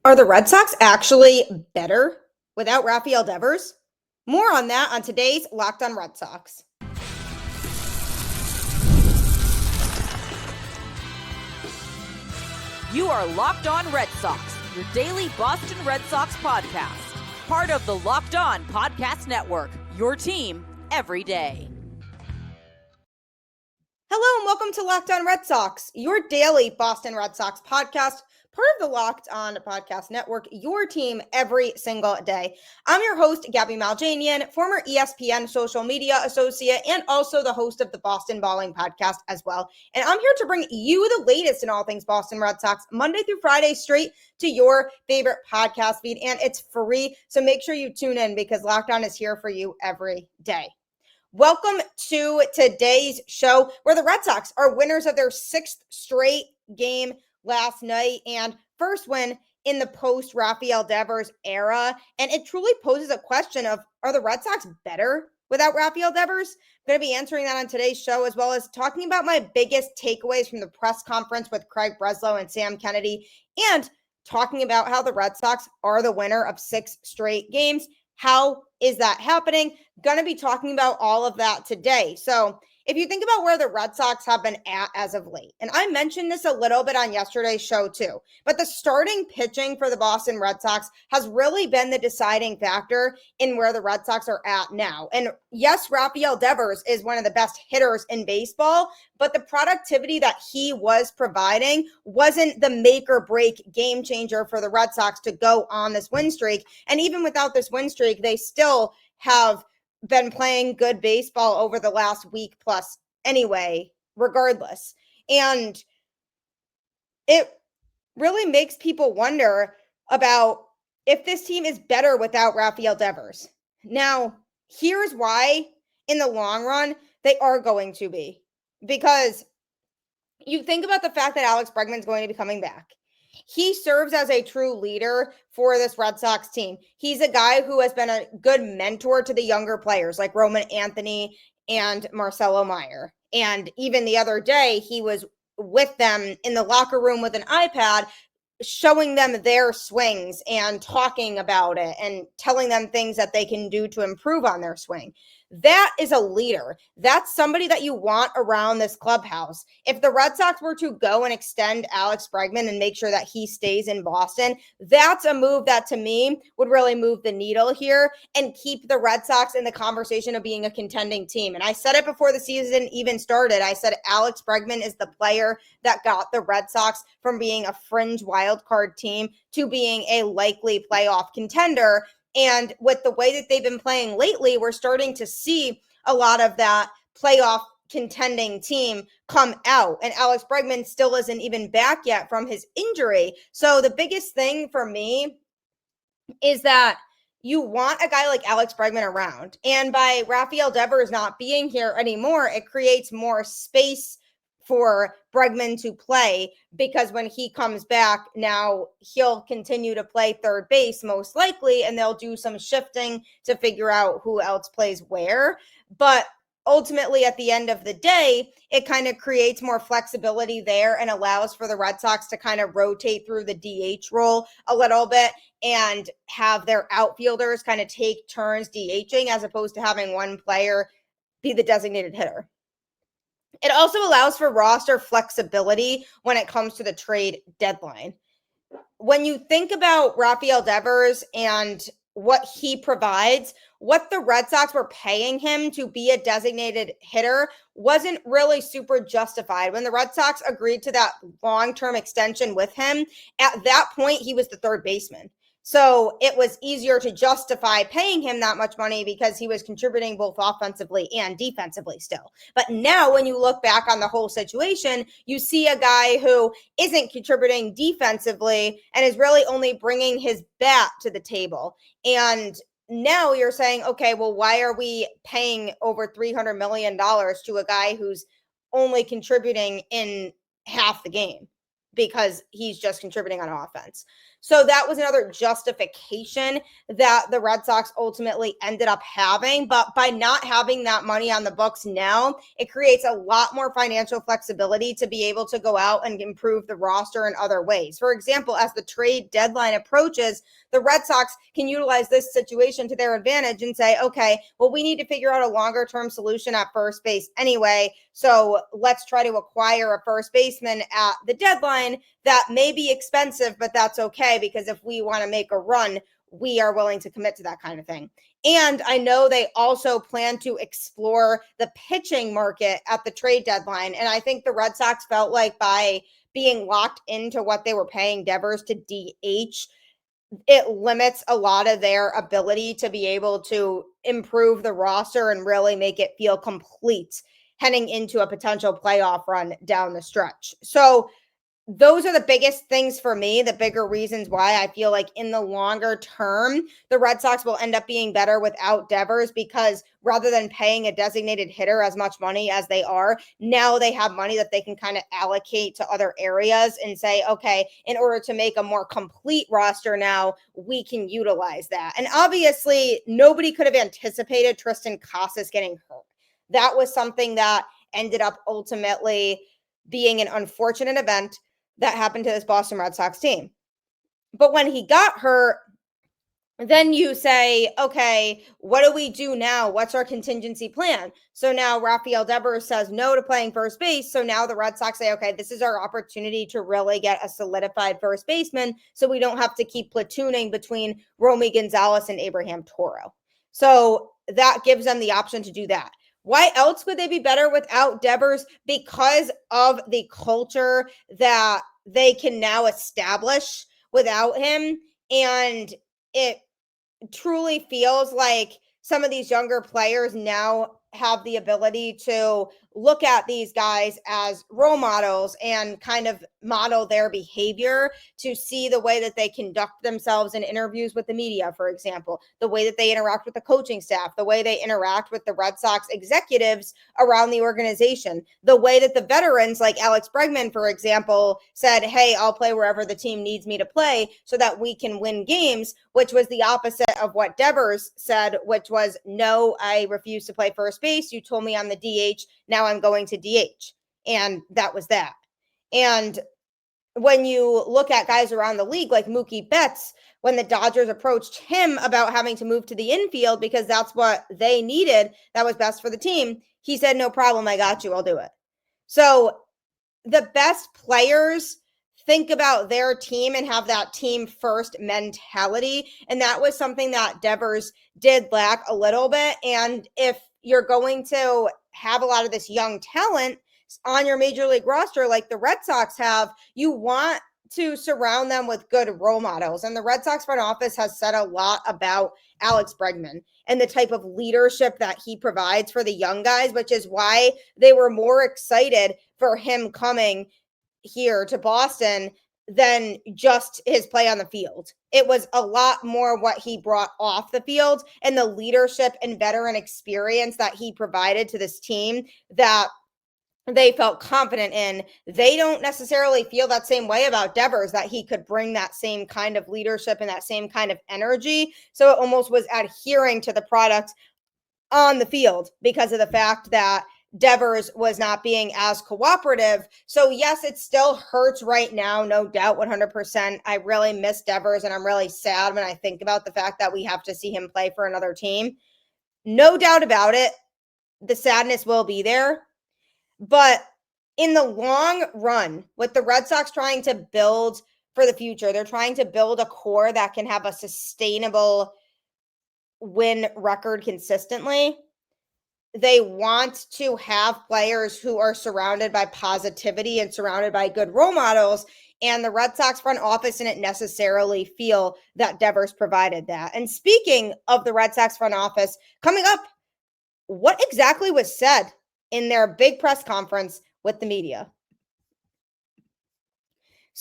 Are the Red Sox actually better without Rafael Devers? More on that on today's Locked on Red Sox. You are Locked on Red Sox, your daily Boston Red Sox podcast. Part of the Locked on Podcast Network, your team every day. Hello and welcome to Locked on Red Sox, your daily Boston Red Sox podcast, part of the Locked on Podcast Network, your team every single day. I'm your host, Gabby Maljanian, former ESPN social media associate, and also the host of the Boston Balling podcast as well. And I'm here to bring you the latest in all things Boston Red Sox, Monday through Friday, straight to your favorite podcast feed. And it's free, so make sure you tune in because Locked on is here for you every day. Welcome to today's show where the Red Sox are winners of their sixth straight game last night and first win in the post-Rafael Devers era. And it truly poses a question of, are the Red Sox better without Rafael Devers? I'm going to be answering that on today's show, as well as talking about my biggest takeaways from the press conference with Craig Breslow and Sam Kennedy, and talking about how the Red Sox are the winner of six straight games. How is that happening? Going to be talking about all of that today. So if you think about where the Red Sox have been at as of late, and I mentioned this a little bit on yesterday's show too, but the starting pitching for the Boston Red Sox has really been the deciding factor in where the Red Sox are at now. And yes, Rafael Devers is one of the best hitters in baseball, but the productivity that he was providing wasn't the make or break game changer for the Red Sox to go on this win streak. And even without this win streak, they still have been playing good baseball over the last week plus anyway, regardless. And it really makes people wonder about if this team is better without Rafael Devers. Now, here's why in the long run they are going to be. Because you think about the fact that Alex Bregman is going to be coming back. He serves as a true leader for this Red Sox team. He's a guy who has been a good mentor to the younger players like Roman Anthony and Marcelo Meyer. And even the other day, he was with them in the locker room with an iPad, showing them their swings and talking about it and telling them things that they can do to improve on their swing. That is a leader. That's somebody that you want around this clubhouse. If the Red Sox were to go and extend Alex Bregman and make sure that he stays in Boston, that's a move that to me would really move the needle here and keep the Red Sox in the conversation of being a contending team. And I said it before the season even started. I said Alex Bregman is the player that got the Red Sox from being a fringe wild card team to being a likely playoff contender. And with the way that they've been playing lately, we're starting to see a lot of that playoff contending team come out. And Alex Bregman still isn't even back yet from his injury. So the biggest thing for me is that you want a guy like Alex Bregman around. And by Rafael Devers not being here anymore, it creates more space for Bregman to play, because when he comes back, now he'll continue to play third base most likely, and they'll do some shifting to figure out who else plays where. But ultimately, at the end of the day, it kind of creates more flexibility there and allows for the Red Sox to kind of rotate through the DH role a little bit and have their outfielders kind of take turns DHing as opposed to having one player be the designated hitter. It also allows for roster flexibility when it comes to the trade deadline. When you think about Rafael Devers and what he provides, what the Red Sox were paying him to be a designated hitter wasn't really super justified. When the Red Sox agreed to that long-term extension with him, at that point, he was the third baseman. So it was easier to justify paying him that much money because he was contributing both offensively and defensively still. But now when you look back on the whole situation, you see a guy who isn't contributing defensively and is really only bringing his bat to the table. And now you're saying, okay, well, why are we paying over $300 million to a guy who's only contributing in half the game? because he's just contributing on offense. So that was another justification that the Red Sox ultimately ended up having. But by not having that money on the books now, it creates a lot more financial flexibility to be able to go out and improve the roster in other ways. For example, as the trade deadline approaches, the Red Sox can utilize this situation to their advantage and say, okay, well, we need to figure out a longer term solution at first base anyway. So let's try to acquire a first baseman at the deadline that may be expensive, but that's okay, because if we want to make a run, we are willing to commit to that kind of thing. And I know they also plan to explore the pitching market at the trade deadline. And I think the Red Sox felt like by being locked into what they were paying Devers to DH, it limits a lot of their ability to be able to improve the roster and really make it feel complete heading into a potential playoff run down the stretch. So those are the biggest things for me, the bigger reasons why I feel like in the longer term, the Red Sox will end up being better without Devers, because rather than paying a designated hitter as much money as they are, now they have money that they can kind of allocate to other areas and say, okay, in order to make a more complete roster now, we can utilize that. And obviously, nobody could have anticipated Tristan Casas getting hurt. That was something that ended up ultimately being an unfortunate event that happened to this Boston Red Sox team. But when he got hurt, then you say, okay, what do we do now? What's our contingency plan? So now Rafael Devers says no to playing first base. So now the Red Sox say, okay, this is our opportunity to really get a solidified first baseman so we don't have to keep platooning between Romy Gonzalez and Abraham Toro. So that gives them the option to do that. Why else would they be better without Devers? Because of the culture that they can now establish without him. And it truly feels like some of these younger players now have the ability to look at these guys as role models and kind of model their behavior, to see the way that they conduct themselves in interviews with the media, for example, the way that they interact with the coaching staff, the way they interact with the Red Sox executives around the organization, the way that the veterans like Alex Bregman, for example, said, hey, I'll play wherever the team needs me to play so that we can win games, which was the opposite of what Devers said, which was, no, I refuse to play first base. You told me I'm the DH. Now I'm going to DH. And that was that. And when you look at guys around the league like Mookie Betts, when the Dodgers approached him about having to move to the infield because that's what they needed, that was best for the team, he said, no problem, I got you, I'll do it. So the best players think about their team and have that team first mentality. And that was something that Devers did lack a little bit. And if you're going to have a lot of this young talent on your major league roster like the Red Sox have, you want to surround them with good role models. And the Red Sox front office has said a lot about Alex Bregman and the type of leadership that he provides for the young guys, which is why they were more excited for him coming here to Boston than just his play on the field. It was a lot more what he brought off the field and the leadership and veteran experience that he provided to this team that they felt confident in. They don't necessarily feel that same way about Devers, that he could bring that same kind of leadership and that same kind of energy. So it almost was adhering to the product on the field because of the fact that Devers was not being as cooperative. So yes, it still hurts right now, no doubt, 100%. I really miss Devers, and I'm really sad when I think about the fact that we have to see him play for another team. No doubt about it, the sadness will be there. But in the long run, with the Red Sox trying to build for the future, they're trying to build a core that can have a sustainable win record consistently. They want to have players who are surrounded by positivity and surrounded by good role models. And the Red Sox front office didn't necessarily feel that Devers provided that. And speaking of the Red Sox front office, coming up, what exactly was said in their big press conference with the media?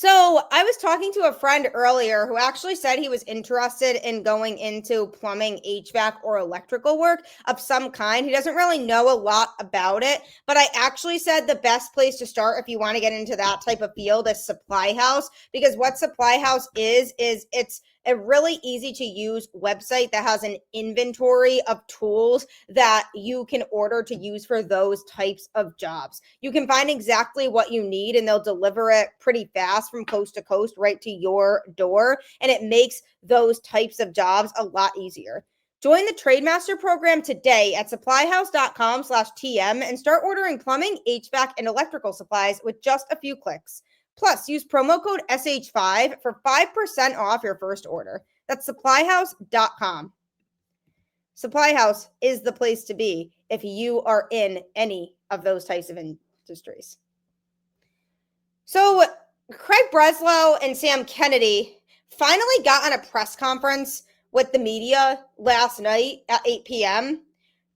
So I was talking to a friend earlier who actually said he was interested in going into plumbing, HVAC, or electrical work of some kind. He doesn't really know a lot about it, but I actually said the best place to start if you want to get into that type of field is Supply House, because what Supply House is it's a really easy to use website that has an inventory of tools that you can order to use for those types of jobs. You can find exactly what you need and they'll deliver it pretty fast from coast to coast right to your door. And it makes those types of jobs a lot easier. Join the Trademaster program today at supplyhouse.com/TM and start ordering plumbing, HVAC, and electrical supplies with just a few clicks. Plus, use promo code SH5 for 5% off your first order. That's supplyhouse.com. Supply House is the place to be if you are in any of those types of industries. So, Craig Breslow and Sam Kennedy finally got on a press conference with the media last night at 8 p.m.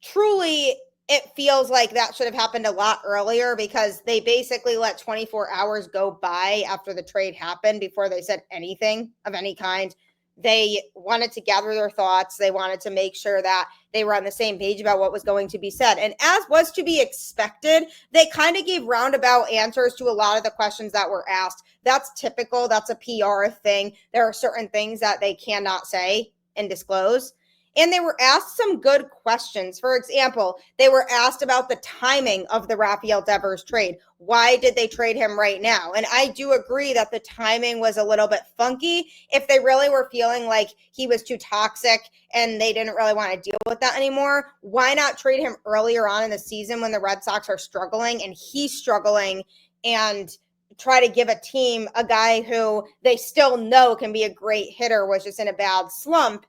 Truly, it feels like that should have happened a lot earlier because they basically let 24 hours go by after the trade happened before they said anything of any kind. They wanted to gather their thoughts. They wanted to make sure that they were on the same page about what was going to be said. And as was to be expected, they kind of gave roundabout answers to a lot of the questions that were asked. That's typical. That's a PR thing. There are certain things that they cannot say and disclose. And they were asked some good questions. For example, they were asked about the timing of the Rafael Devers trade. Why did they trade him right now? And I do agree that the timing was a little bit funky. If they really were feeling like he was too toxic and they didn't really want to deal with that anymore, why not trade him earlier on in the season when the Red Sox are struggling and he's struggling, and try to give a team a guy who they still know can be a great hitter, was just in a bad slump?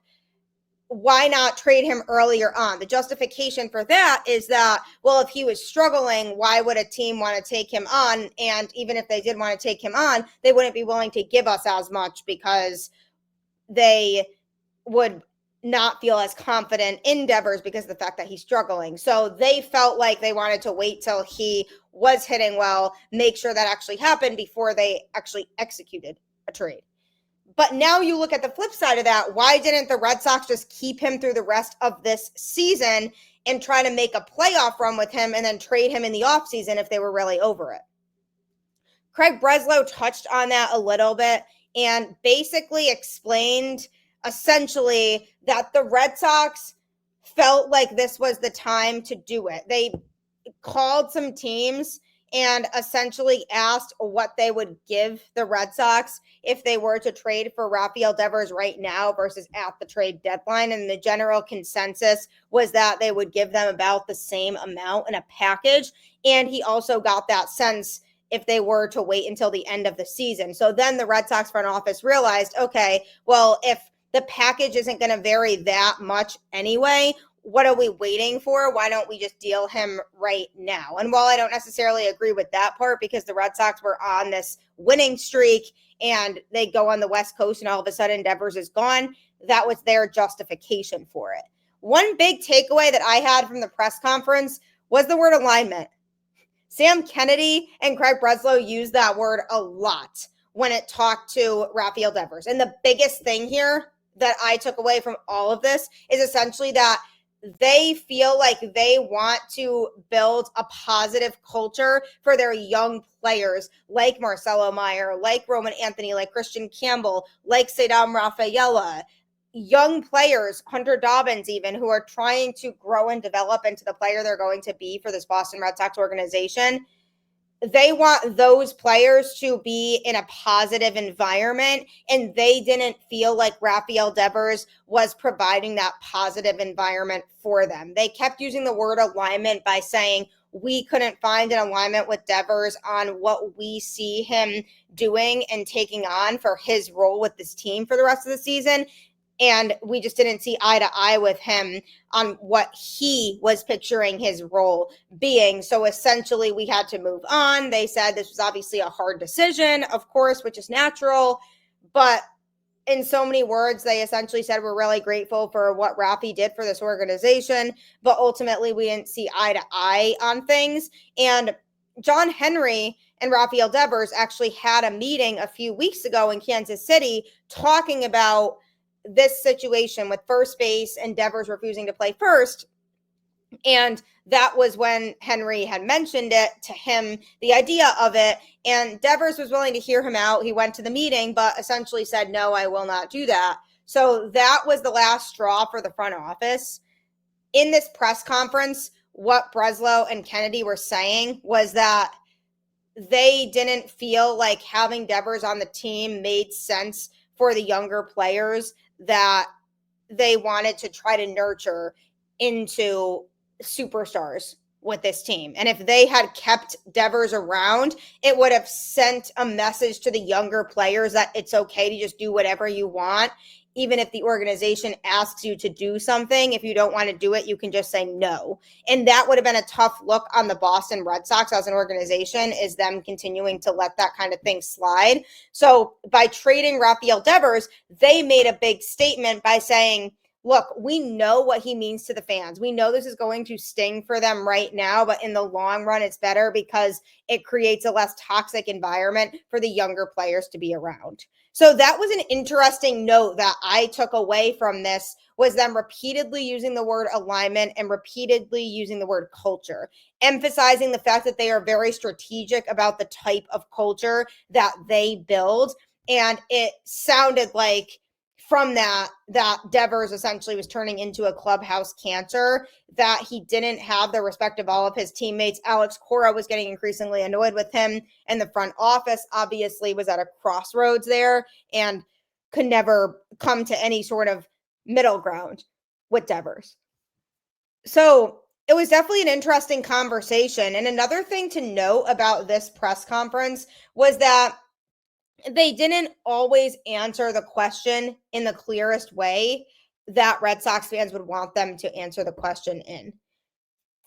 Why not trade him earlier on? The justification for that is that, well, if he was struggling, why would a team want to take him on? And even if they did want to take him on, they wouldn't be willing to give us as much because they would not feel as confident in Devers because of the fact that he's struggling. So they felt like they wanted to wait till he was hitting well, make sure that actually happened before they actually executed a trade. But now you look at the flip side of that. Why didn't the Red Sox just keep him through the rest of this season and try to make a playoff run with him and then trade him in the offseason if they were really over it? Craig Breslow touched on that a little bit and basically explained essentially that the Red Sox felt like this was the time to do it. They called some teams and essentially asked what they would give the Red Sox if they were to trade for Rafael Devers right now versus at the trade deadline. And the general consensus was that they would give them about the same amount in a package. And he also got that sense if they were to wait until the end of the season. So then the Red Sox front office realized, okay, well, if the package isn't going to vary that much anyway, what are we waiting for? Why don't we just deal him right now? And while I don't necessarily agree with that part because the Red Sox were on this winning streak and they go on the West Coast and all of a sudden Devers is gone, that was their justification for it. One big takeaway that I had from the press conference was the word alignment. Sam Kennedy and Craig Breslow used that word a lot when it talked to Rafael Devers. And the biggest thing here that I took away from all of this is essentially that they feel like they want to build a positive culture for their young players like Marcelo Meyer, like Roman Anthony, like Christian Campbell, like Saddam Rafaela, young players, Hunter Dobbins even, who are trying to grow and develop into the player they're going to be for this Boston Red Sox organization. They want those players to be in a positive environment, and they didn't feel like Rafael Devers was providing that positive environment for them. They kept using the word alignment by saying, we couldn't find an alignment with Devers on what we see him doing and taking on for his role with this team for the rest of the season. And we just didn't see eye to eye with him on what he was picturing his role being. So essentially, we had to move on. They said this was obviously a hard decision, of course, which is natural. But in so many words, they essentially said, we're really grateful for what Rafi did for this organization. But ultimately, we didn't see eye to eye on things. And John Henry and Rafael Devers actually had a meeting a few weeks ago in Kansas City talking about this situation with first base and Devers refusing to play first. And that was when Henry had mentioned it to him, the idea of it. And Devers was willing to hear him out. He went to the meeting, but essentially said, no, I will not do that. So that was the last straw for the front office. In this press conference, what Breslow and Kennedy were saying was that they didn't feel like having Devers on the team made sense for the younger players that they wanted to try to nurture into superstars with this team. And if they had kept Devers around, it would have sent a message to the younger players that it's okay to just do whatever you want. Even if the organization asks you to do something, if you don't want to do it, you can just say no. And that would have been a tough look on the Boston Red Sox as an organization, is them continuing to let that kind of thing slide. So by trading Rafael Devers, they made a big statement by saying, look, we know what he means to the fans. We know this is going to sting for them right now, but in the long run, it's better because it creates a less toxic environment for the younger players to be around. So that was an interesting note that I took away from this, was them repeatedly using the word alignment and repeatedly using the word culture, emphasizing the fact that they are very strategic about the type of culture that they build. And it sounded like from that Devers essentially was turning into a clubhouse cancer, that he didn't have the respect of all of his teammates. Alex Cora was getting increasingly annoyed with him, and the front office obviously was at a crossroads there and could never come to any sort of middle ground with Devers. So it was definitely an interesting conversation. And another thing to note about this press conference was that they didn't always answer the question in the clearest way that Red Sox fans would want them to answer the question in.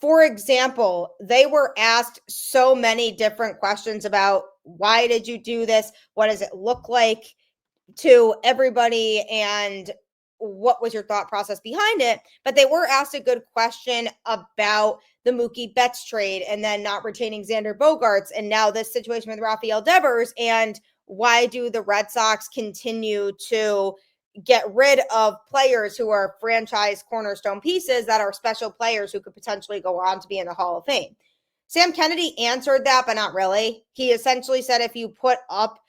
For example, they were asked so many different questions about, why did you do this? What does it look like to everybody? And what was your thought process behind it? But they were asked a good question about the Mookie Betts trade and then not retaining Xander Bogaerts, and now this situation with Rafael Devers, and why do the Red Sox continue to get rid of players who are franchise cornerstone pieces that are special players who could potentially go on to be in the Hall of Fame? Sam Kennedy answered that, but not really. He essentially said, if you put up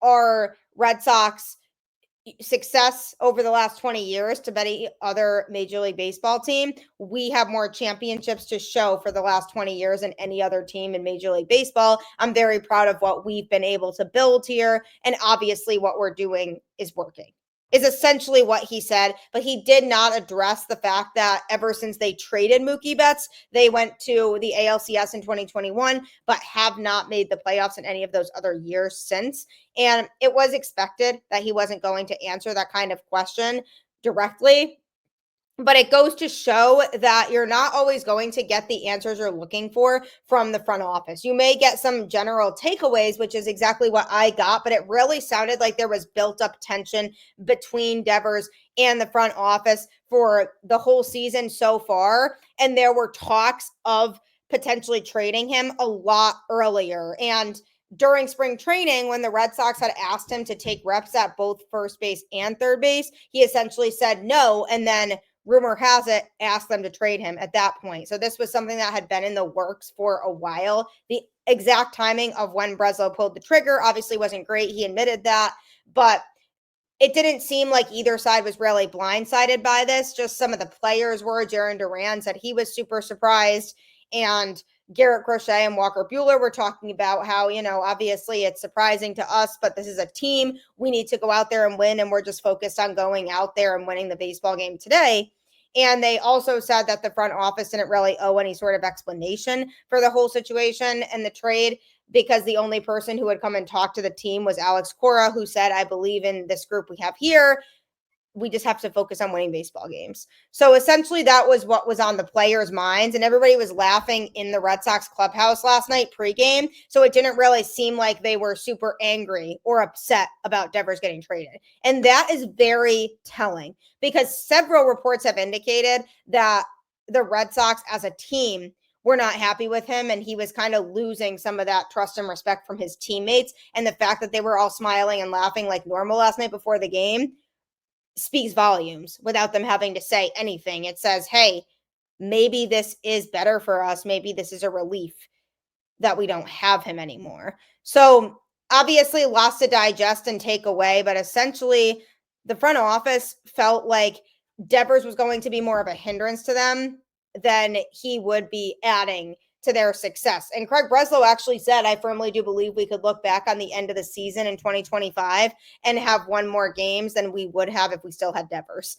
our Red Sox success over the last 20 years to any other Major League Baseball team, we have more championships to show for the last 20 years than any other team in Major League Baseball. I'm very proud of what we've been able to build here, and obviously what we're doing is working, is essentially what he said. But he did not address the fact that ever since they traded Mookie Betts, they went to the ALCS in 2021, but have not made the playoffs in any of those other years since. And it was expected that he wasn't going to answer that kind of question directly. But it goes to show that you're not always going to get the answers you're looking for from the front office. You may get some general takeaways, which is exactly what I got, but it really sounded like there was built up tension between Devers and the front office for the whole season so far. And there were talks of potentially trading him a lot earlier. And during spring training, when the Red Sox had asked him to take reps at both first base and third base, he essentially said no. And then rumor has it, asked them to trade him at that point. So this was something that had been in the works for a while. The exact timing of when Breslow pulled the trigger obviously wasn't great. He admitted that, but it didn't seem like either side was really blindsided by this. Just some of the players were. Jaron Duran said he was super surprised. And Garrett Crochet and Walker Buehler were talking about how, obviously it's surprising to us, but this is a team. We need to go out there and win, and we're just focused on going out there and winning the baseball game today. And they also said that the front office didn't really owe any sort of explanation for the whole situation and the trade, because the only person who had come and talked to the team was Alex Cora, who said, I believe in this group we have here. We just have to focus on winning baseball games. So essentially that was what was on the players' minds, and everybody was laughing in the Red Sox clubhouse last night pregame. So it didn't really seem like they were super angry or upset about Devers getting traded. And that is very telling, because several reports have indicated that the Red Sox as a team were not happy with him, and he was kind of losing some of that trust and respect from his teammates. And the fact that they were all smiling and laughing like normal last night before the game speaks volumes without them having to say anything. It says, hey, maybe this is better for us. Maybe this is a relief that we don't have him anymore. So obviously lots to digest and take away, but essentially the front office felt like Devers was going to be more of a hindrance to them than he would be adding to their success. And Craig Breslow actually said, I firmly do believe we could look back on the end of the season in 2025 and have won more games than we would have if we still had Devers.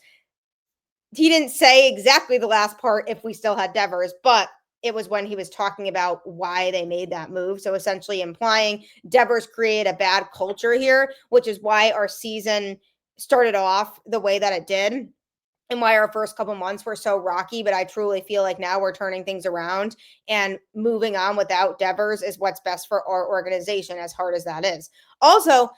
He didn't say exactly the last part, if we still had Devers, but it was when he was talking about why they made that move. So essentially implying Devers created a bad culture here, which is why our season started off the way that it did and why our first couple months were so rocky. But I truly feel like now we're turning things around and moving on without Devers is what's best for our organization, as hard as that is. Also,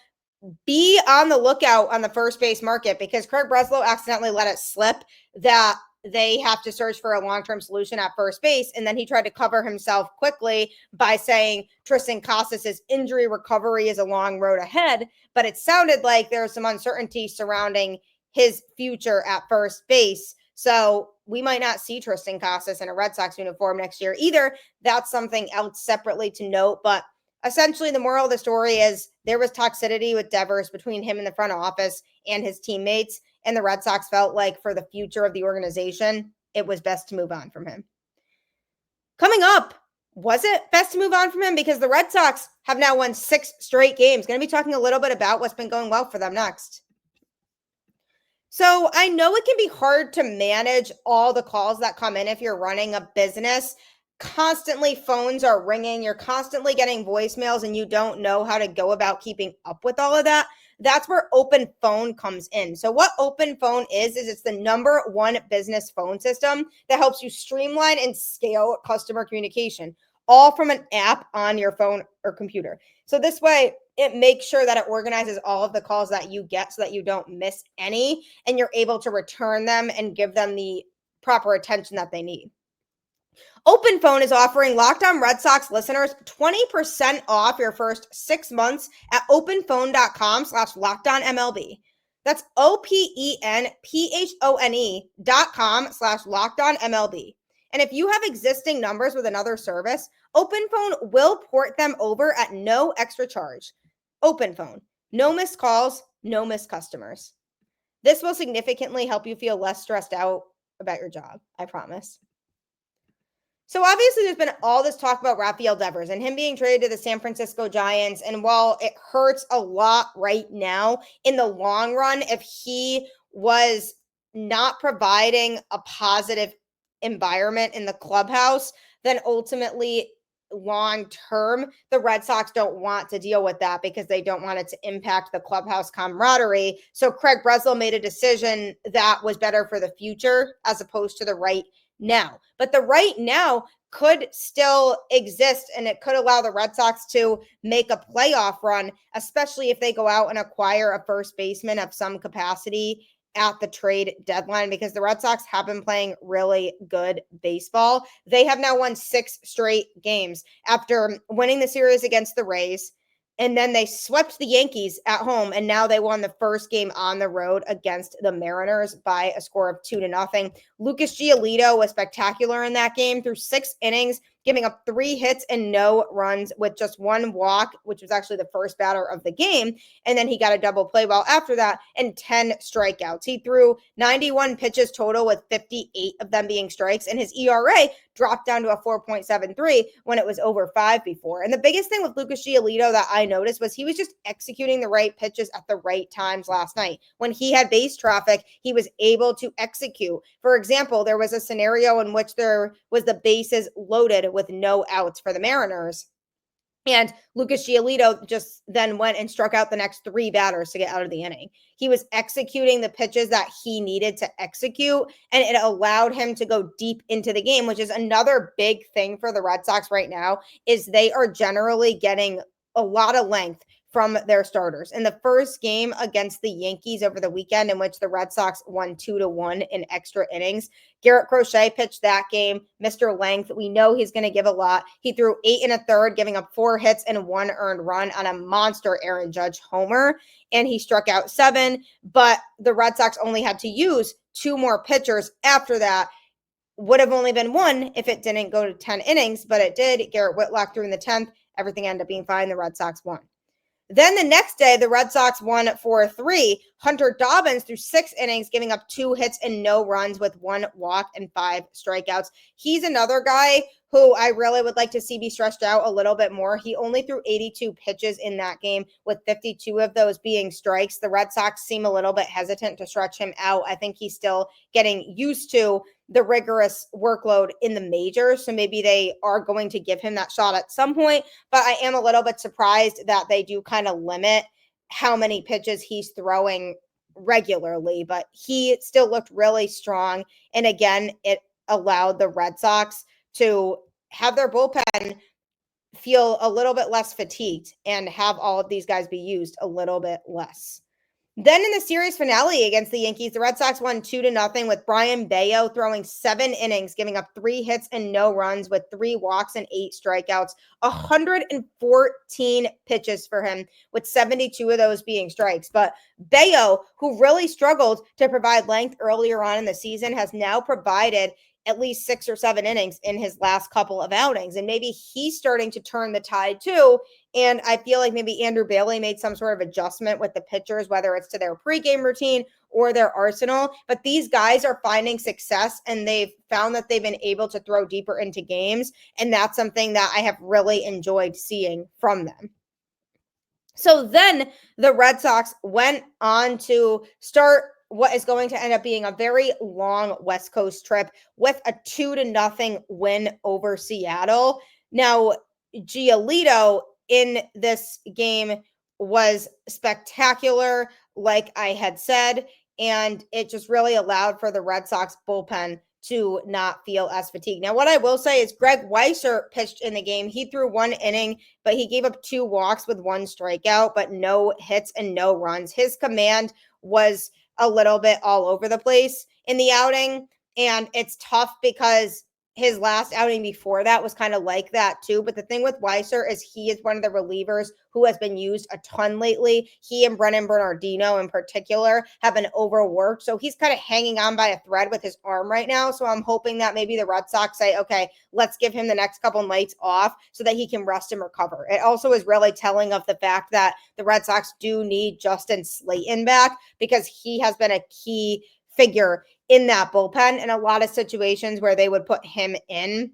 be on the lookout on the first base market, because Craig Breslow accidentally let it slip that they have to search for a long-term solution at first base. And then he tried to cover himself quickly by saying Tristan Casas's injury recovery is a long road ahead. But it sounded like there was some uncertainty surrounding his future at first base. So we might not see Tristan Casas in a Red Sox uniform next year either. That's something else separately to note. But essentially, the moral of the story is there was toxicity with Devers between him and the front office and his teammates. And the Red Sox felt like for the future of the organization, it was best to move on from him. Coming up, was it best to move on from him? Because the Red Sox have now won 6 straight games. Going to be talking a little bit about what's been going well for them next. So I know it can be hard to manage all the calls that come in if you're running a business. Constantly phones are ringing, you're constantly getting voicemails, and you don't know how to go about keeping up with all of that. That's where OpenPhone comes in. So what OpenPhone is it's the #1 business phone system that helps you streamline and scale customer communication, all from an app on your phone or computer. So this way, it makes sure that it organizes all of the calls that you get so that you don't miss any, and you're able to return them and give them the proper attention that they need. OpenPhone is offering Locked On Red Sox listeners 20% off your first 6 months at openphone.com/LockedOnMLB. That's OpenPhone.com/LockedOnMLB. And if you have existing numbers with another service, OpenPhone will port them over at no extra charge. OpenPhone. No missed calls, no missed customers. This will significantly help you feel less stressed out about your job, I promise. So obviously there's been all this talk about Rafael Devers and him being traded to the San Francisco Giants. And while it hurts a lot right now, in the long run, if he was not providing a positive environment in the clubhouse, then ultimately long term, the Red Sox don't want to deal with that because they don't want it to impact the clubhouse camaraderie. So Craig Breslow made a decision that was better for the future as opposed to the right now. But the right now could still exist, and it could allow the Red Sox to make a playoff run, especially if they go out and acquire a first baseman of some capacity at the trade deadline, because the Red Sox have been playing really good baseball. They have now won 6 straight games after winning the series against the Rays. And then they swept the Yankees at home, and now they won the first game on the road against the Mariners by a score of 2-0. Lucas Giolito was spectacular in that game through 6 innings, giving up 3 hits and no runs with just 1 walk, which was actually the first batter of the game. And then he got a double play ball after that and 10 strikeouts. He threw 91 pitches total with 58 of them being strikes, and his ERA dropped down to a 4.73 when it was over 5 before. And the biggest thing with Lucas Giolito that I noticed was he was just executing the right pitches at the right times last night. When he had base traffic, he was able to execute. For example, there was a scenario in which there was the bases loaded with no outs for the Mariners. And Lucas Giolito just then went and struck out the next 3 batters to get out of the inning. He was executing the pitches that he needed to execute, and it allowed him to go deep into the game, which is another big thing for the Red Sox right now, is they are generally getting a lot of length from their starters. In the first game against the Yankees over the weekend, in which the Red Sox won 2-1 in extra innings, Garrett Crochet pitched that game. Mr. Length, we know he's going to give a lot. He threw 8 1/3, giving up 4 hits and 1 earned run on a monster Aaron Judge homer, and he struck out 7, but the Red Sox only had to use 2 more pitchers after that. Would have only been 1 if it didn't go to 10 innings, but it did. Garrett Whitlock threw in the 10th. Everything ended up being fine. The Red Sox won. Then the next day, the Red Sox won 4-3. Hunter Dobbins threw 6 innings, giving up 2 hits and no runs with 1 walk and 5 strikeouts. He's another guy who I really would like to see be stretched out a little bit more. He only threw 82 pitches in that game, with 52 of those being strikes. The Red Sox seem a little bit hesitant to stretch him out. I think he's still getting used to the rigorous workload in the majors, so maybe they are going to give him that shot at some point, but I am a little bit surprised that they do kind of limit how many pitches he's throwing regularly, but he still looked really strong, and again, it allowed the Red Sox to have their bullpen feel a little bit less fatigued and have all of these guys be used a little bit less. Then in the series finale against the Yankees, the Red Sox won 2-0 with Brian Bayo throwing 7 innings, giving up 3 hits and no runs with 3 walks and 8 strikeouts, 114 pitches for him, with 72 of those being strikes. But Bayo, who really struggled to provide length earlier on in the season, has now provided at least 6 or 7 innings in his last couple of outings. And maybe he's starting to turn the tide too. And I feel like maybe Andrew Bailey made some sort of adjustment with the pitchers, whether it's to their pregame routine or their arsenal. But these guys are finding success, and they've found that they've been able to throw deeper into games. And that's something that I have really enjoyed seeing from them. So then the Red Sox went on to start what is going to end up being a very long West Coast trip with a 2-0 win over Seattle. Now, Giolito in this game was spectacular, like I had said, and it just really allowed for the Red Sox bullpen to not feel as fatigued. Now, what I will say is Greg Weisser pitched in the game. He threw 1 inning, but he gave up 2 walks with 1 strikeout, but no hits and no runs. His command was a little bit all over the place in the outing, and it's tough because his last outing before that was kind of like that too. But the thing with Weisser is he is one of the relievers who has been used a ton lately. He and Brennan Bernardino in particular have been overworked. So he's kind of hanging on by a thread with his arm right now. So I'm hoping that maybe the Red Sox say, okay, let's give him the next couple nights off so that he can rest and recover. It also is really telling of the fact that the Red Sox do need Justin Slayton back, because he has been a key figure in that bullpen in a lot of situations where they would put him in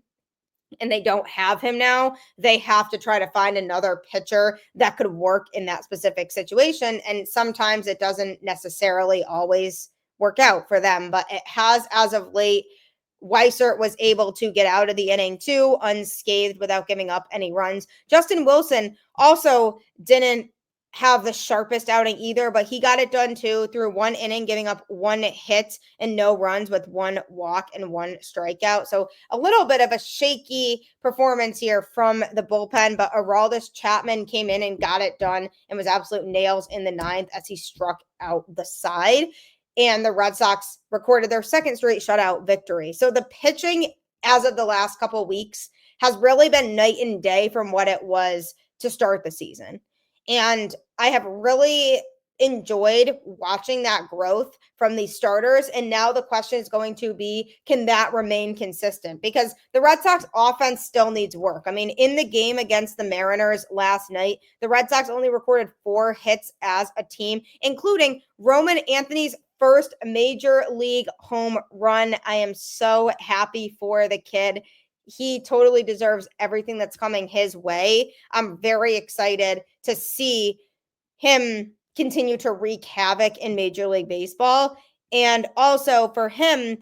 and they don't have him now. They have to try to find another pitcher that could work in that specific situation. And sometimes it doesn't necessarily always work out for them, but it has as of late. Weisser was able to get out of the inning too, unscathed without giving up any runs. Justin Wilson also didn't have the sharpest outing either, but he got it done too, through 1 inning, giving up 1 hit and no runs with 1 walk and 1 strikeout. So a little bit of a shaky performance here from the bullpen, but Aroldis Chapman came in and got it done and was absolute nails in the 9th as he struck out the side. And the Red Sox recorded their 2nd straight shutout victory. So the pitching as of the last couple of weeks has really been night and day from what it was to start the season. And I have really enjoyed watching that growth from these starters. And now the question is going to be, can that remain consistent? Because the Red Sox offense still needs work. I mean, in the game against the Mariners last night, the Red Sox only recorded 4 hits as a team, including Roman Anthony's first major league home run. I am so happy for the kid. He totally deserves everything that's coming his way. I'm very excited to see him continue to wreak havoc in Major League Baseball. And also for him,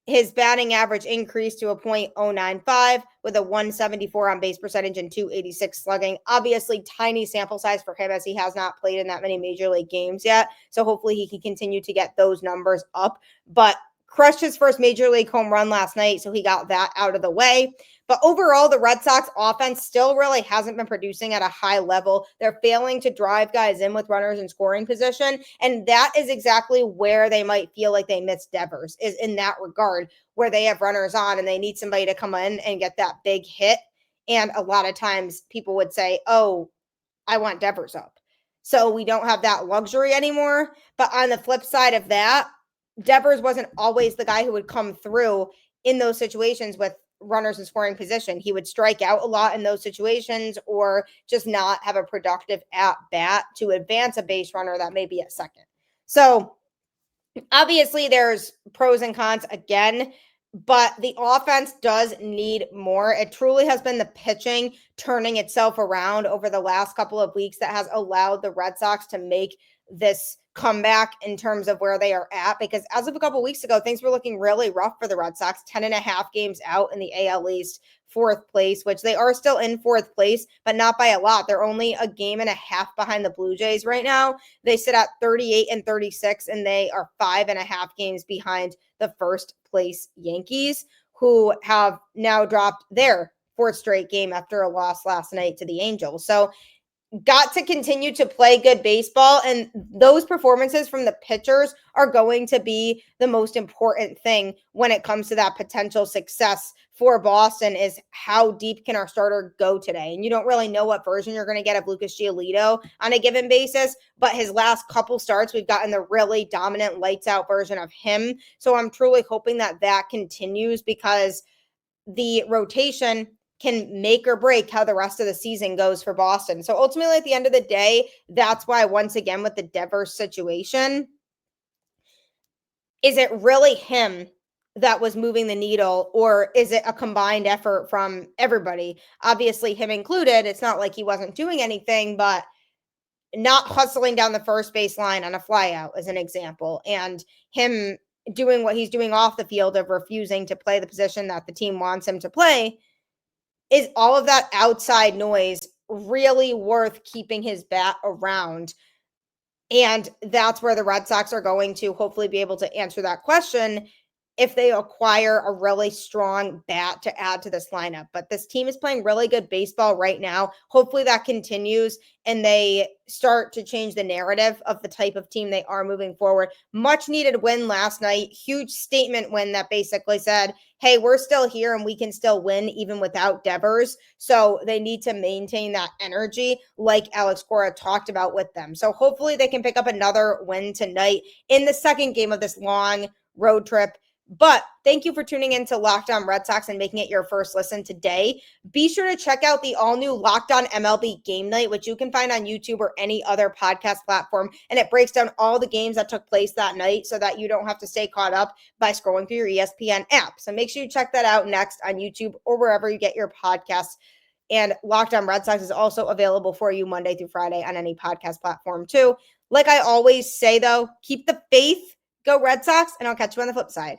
his batting average increased to a .095 with a 174 on base percentage and 286 slugging. Obviously, tiny sample size for him as he has not played in that many Major League games yet. So hopefully he can continue to get those numbers up. But crushed his first major league home run last night, so he got that out of the way. But overall, the Red Sox offense still really hasn't been producing at a high level. They're failing to drive guys in with runners in scoring position. And that is exactly where they might feel like they missed Devers, is in that regard, where they have runners on and they need somebody to come in and get that big hit. And a lot of times people would say, oh, I want Devers up. So we don't have that luxury anymore. But on the flip side of that, Devers wasn't always the guy who would come through in those situations with runners in scoring position. He would strike out a lot in those situations or just not have a productive at bat to advance a base runner that may be at second. So obviously there's pros and cons again, but the offense does need more. It truly has been the pitching turning itself around over the last couple of weeks that has allowed the Red Sox to make this comeback in terms of where they are at, because as of a couple of weeks ago, things were looking really rough for the Red Sox, 10.5 games out in the AL East, fourth place, which they are still in fourth place, but not by a lot. They're only a game and a half behind the Blue Jays right now. They sit at 38 and 36, and they are 5.5 games behind the first place Yankees, who have now dropped their fourth straight game after a loss last night to the Angels. So got to continue to play good baseball, and those performances from the pitchers are going to be the most important thing when it comes to that potential success for Boston, is how deep can our starter go today? And you don't really know what version you're going to get of Lucas Giolito on a given basis, but his last couple starts, we've gotten the really dominant lights out version of him. So I'm truly hoping that that continues, because the rotation can make or break how the rest of the season goes for Boston. So ultimately, at the end of the day, that's why, once again, with the Devers situation, is it really him that was moving the needle, or is it a combined effort from everybody? Obviously, him included. It's not like he wasn't doing anything, but not hustling down the first baseline on a flyout, as an example, and him doing what he's doing off the field of refusing to play the position that the team wants him to play. Is all of that outside noise really worth keeping his bat around? And that's where the Red Sox are going to hopefully be able to answer that question if they acquire a really strong bat to add to this lineup. But this team is playing really good baseball right now. Hopefully that continues and they start to change the narrative of the type of team they are moving forward. Much needed win last night. Huge statement win that basically said, hey, we're still here and we can still win even without Devers. So they need to maintain that energy like Alex Cora talked about with them. So hopefully they can pick up another win tonight in the second game of this long road trip. But thank you for tuning in to Locked On Red Sox and making it your first listen today. Be sure to check out the all-new Locked On MLB Game Night, which you can find on YouTube or any other podcast platform. And it breaks down all the games that took place that night so that you don't have to stay caught up by scrolling through your ESPN app. So make sure you check that out next on YouTube or wherever you get your podcasts. And Locked On Red Sox is also available for you Monday through Friday on any podcast platform too. Like I always say, though, keep the faith, go Red Sox, and I'll catch you on the flip side.